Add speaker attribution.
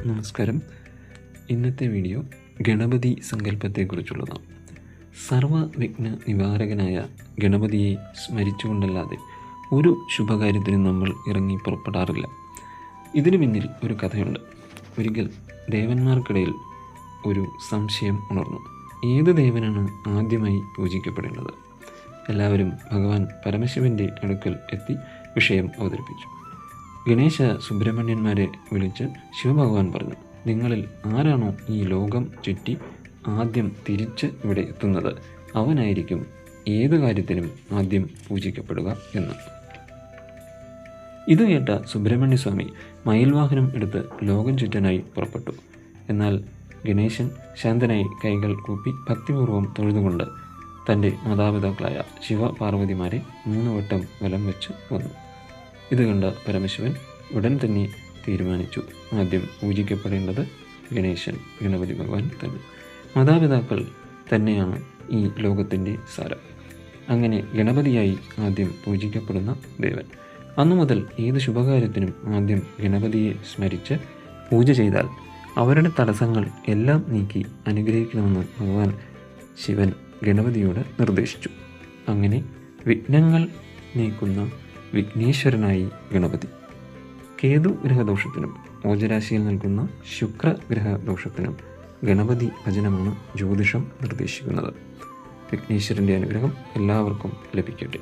Speaker 1: നമസ്കാരം. ഇന്നത്തെ വീഡിയോ ഗണപതി സങ്കല്പത്തെക്കുറിച്ചുള്ളതാണ്. സർവവിഘ്ന നിവാരകനായ ഗണപതിയെ സ്മരിച്ചുകൊണ്ടല്ലാതെ ഒരു ശുഭകാര്യത്തിനും നമ്മൾ ഇറങ്ങി പുറപ്പെടാറില്ല. ഇതിനു പിന്നിൽ ഒരു കഥയുണ്ട്. ഒരിക്കൽ ദേവന്മാർക്കിടയിൽ ഒരു സംശയം ഉണർന്നു. ഏത് ദേവനാണ് ആദ്യമായി പൂജിക്കപ്പെടേണ്ടത്? എല്ലാവരും ഭഗവാൻ പരമശിവൻ്റെ അടുക്കൽ എത്തി വിഷയം അവതരിപ്പിച്ചു. ഗണേശ സുബ്രഹ്മണ്യന്മാരെ വിളിച്ച് ശിവഭഗവാൻ പറഞ്ഞു, നിങ്ങളിൽ ആരാണോ ഈ ലോകം ചുറ്റി ആദ്യം തിരിച്ച് ഇവിടെ എത്തുന്നത് അവനായിരിക്കും ഏത് കാര്യത്തിനും ആദ്യം പൂജിക്കപ്പെടുക എന്ന്. ഇത് കേട്ട സുബ്രഹ്മണ്യസ്വാമി മയിൽവാഹനം എടുത്ത് ലോകം ചുറ്റാനായി പുറപ്പെട്ടു. എന്നാൽ ഗണേശൻ ശാന്തനായി കൈകൾ കൂപ്പി ഭക്തിപൂർവ്വം തൊഴുതുകൊണ്ട് തൻ്റെ മാതാപിതാക്കളായ ശിവപാർവതിമാരെ 3 വട്ടം വലം വെച്ച് വന്നു. ഇത് കണ്ട പരമശിവൻ ഉടൻ തന്നെ തീരുമാനിച്ചു, ആദ്യം പൂജിക്കപ്പെടേണ്ടത് ഗണപതി ഭഗവാൻ തന്നെ. മാതാപിതാക്കൾ തന്നെയാണ് ഈ ലോകത്തിൻ്റെ സാരം. അങ്ങനെ ഗണപതിയായി ആദ്യം പൂജിക്കപ്പെടുന്ന ദേവൻ. അന്നു മുതൽ ഏത് ശുഭകാര്യത്തിനും ആദ്യം ഗണപതിയെ സ്മരിച്ച് പൂജ ചെയ്താൽ അവരുടെ തടസ്സങ്ങൾ എല്ലാം നീക്കി അനുഗ്രഹിക്കണമെന്ന് ഭഗവാൻ ശിവൻ ഗണപതിയോട് നിർദ്ദേശിച്ചു. അങ്ങനെ വിഘ്നങ്ങൾ നീക്കുന്ന വിഘ്നേശ്വരനായി ഗണപതി. കേതു ഗ്രഹദോഷത്തിനും ഓജരാശിയിൽ നിൽക്കുന്ന ശുക്രഗ്രഹദോഷത്തിനും ഗണപതി ഭജനമാണ് ജ്യോതിഷം നിർദ്ദേശിക്കുന്നത്. വിഘ്നേശ്വരൻ്റെ അനുഗ്രഹം എല്ലാവർക്കും ലഭിക്കട്ടെ.